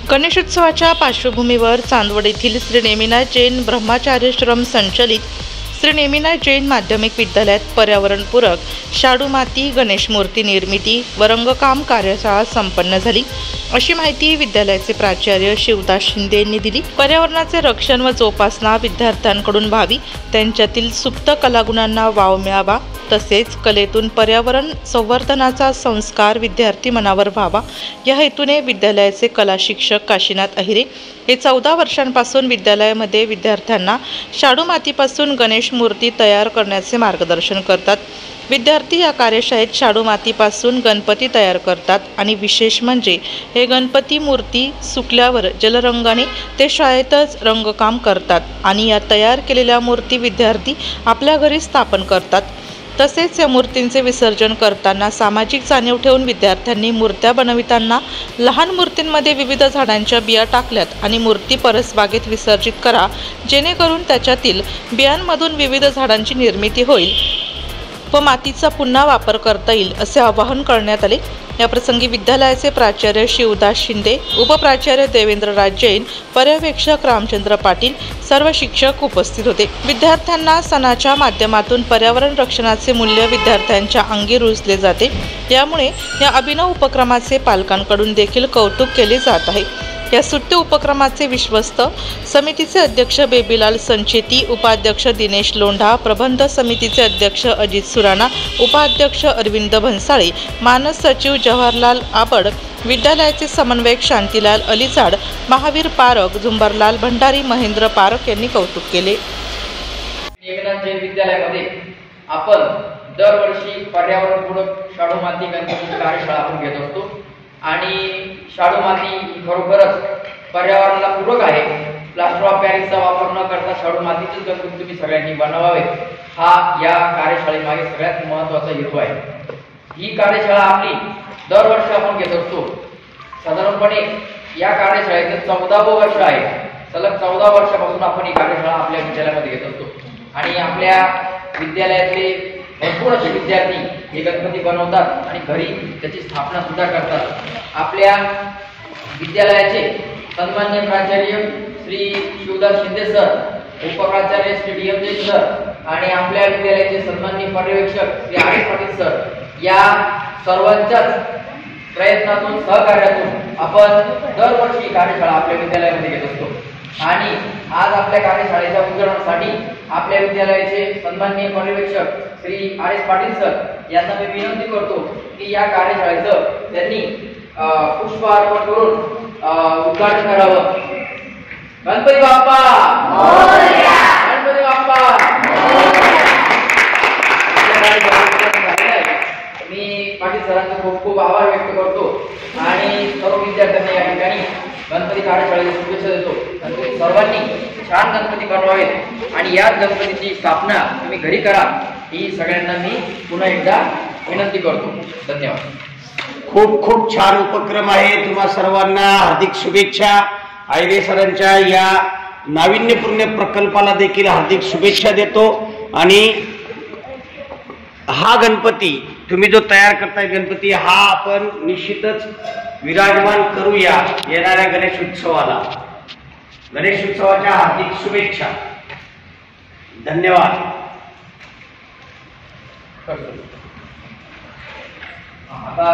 गणेशोत्सवाच्या पार्श्वभूमीवर चांदवड येथील श्री नेमिनाथ जैन ब्रह्मचार्याश्रम संचलित श्री नेमिनाथ जैन माध्यमिक विद्यालयात पर्यावरणपूरक शाडू माती गणेश मूर्ती निर्मिती व रंगकाम कार्यशाळा संपन्न झाली, अशी माहिती विद्यालयाचे प्राचार्य शिवदास शिंदे यांनी दिली। पर्यावरणाचे रक्षण व जोपासना विद्यार्थ्यांकडून व्हावी, त्यांच्यातील सुप्त कलागुणांना वाव मिळावा, तसेच कलेतून पर्यावरण संवर्धनाचा संस्कार विद्यार्थी मनावर व्हावा, या हेतूने विद्यालयाचे कला शिक्षक काशीनाथ अहिरे हे 14 वर्षांपासून विद्यालयामध्ये विद्यार्थ्यांना शाडू मातीपासून गणेश मूर्ती तयार करण्याचे मार्गदर्शन करतात। विद्यार्थी या कार्यशाळेत शाडू मातीपासून गणपती तयार करतात आणि विशेष म्हणजे हे गणपती मूर्ती सुकल्यावर जलरंगाने ते शाळेतच रंगकाम करतात आणि या तयार केलेल्या मूर्ती विद्यार्थी आपल्या घरी स्थापन करतात। तसेच या मूर्तींचे विसर्जन करताना सामाजिक जाणीव ठेवून विद्यार्थ्यांनी मूर्त्या बनविताना लहान मूर्तींमध्ये विविध झाडांच्या बिया टाकल्यात आणि मूर्ती परसबागेत विसर्जित करा, जेणेकरून त्याच्यातील बियांमधून विविध झाडांची निर्मिती होईल व मातीचा पुन्हा वापर करता येईल, असे आवाहन करण्यात आले। याप्रसंगी विद्यालयाचे प्राचार्य शिवदास शिंदे, उपप्राचार्य देवेंद्रराज जैन, पर्यवेक्षक रामचंद्र पाटील, सर्व शिक्षक उपस्थित होते। विद्यार्थ्यांना सणाच्या माध्यमातून पर्यावरण रक्षणाचे मूल्य विद्यार्थ्यांच्या अंगी रुजले जाते, यामुळे या अभिनव उपक्रमाचे पालकांकडून देखील कौतुक केले जात आहे। या सुट्टे उपक्रमाचे विश्वस्त समितीचे अध्यक्ष बेबीलाल संचेती, उपाध्यक्ष दिनेश लोंढा, प्रबंध समितीचे अध्यक्ष अजित सुराणा, उपाध्यक्ष अरविंद भन्साळे, मानस सचिव जवाहरलाल आबड, विद्यालयाचे समन्वयक शांतीलाल अलीजाड, महावीर पारक, झुंबरलाल भंडारी, महेंद्र पारक यांनी कौतुक केले। नेमिनाथ जैन विद्यालयामध्ये आपण दरवर्षी पर्यावरणपूरक शाडू माती गणपतीची कार्यशाळा आपण घेत असतो आणि शाडू माती खरोखरच पर्यावरणाला पूरक आहे। प्लास्टर ऑफ पॅरिसचा वापर न करता शाडू मातीचेच गणपती तुम्ही सगळ्यांनी बनवावे, हा या कार्यशाळेमागे सगळ्यात महत्त्वाचा हेतू आहे। ही कार्यशाळा आपली दरवर्षी आपण घेत असतो। साधारणपणे या कार्यशाळेचे 14वे वर्ष आहे। सलग 14 वर्षापासून आपण ही कार्यशाळा आपल्या विद्यालयामध्ये घेत असतो आणि आपल्या विद्यालयातले भरपूर असे विद्यार्थी हे गणपती बनवतात आणि घरी त्याची स्थापना सुद्धा करतात। आपल्या विद्यालयाचे सन्माननीय प्राचार्य श्री शिवदास शिंदे सर, उपप्राचार्य श्री DM जैन सर आणि आपल्या विद्यालयाचे सन्माननीय पर्यवेक्षक श्री आर पाटील सर, या सर्वांच्याच प्रयत्नातून सहकार्यातून आपण दरवर्षी कार्यशाळा आपल्या विद्यालयामध्ये घेत असतो आणि आज आपल्या कार्यशाळेच्या उद्घाटनासाठी आपल्या विद्यालयाचे सन्माननीय पर्यवेक्षक श्री आर पाटील सर यांना मी विनंती करतो की या कार्यशाळेचं त्यांनी पुष्प अर्पण करून उद्घाटन करावं। गणपती बाप्पा मोरया, गणपती बाप्पा मी पाटील सरांचा खूप खूप आभार व्यक्त करतो आणि सर्व विद्यार्थ्यांना या ठिकाणी गणपती कार्यशाळेला शुभेच्छा देतो। गणपती सर्वांनी छान गणपती बनवावेत आणि याच गणपतीची स्थापना तुम्ही घरी करा, ही सगळ्यांना मी पुन्हा एकदा विनंती करतो। धन्यवाद। खूप खूप छान उपक्रम आहे। तुम्हा सर्वांना हार्दिक शुभेच्छा। आयरे सरांच्या या नाविन्यपूर्ण प्रकल्पाला देखील हार्दिक शुभेच्छा देतो आणि हा गणपती तुम्ही जो तयार करताय गणपती, हा आपण निश्चितच विराजमान करूया येणाऱ्या गणेशोत्सवाला। गणेशोत्सवाच्या हार्दिक शुभेच्छा। धन्यवाद। आता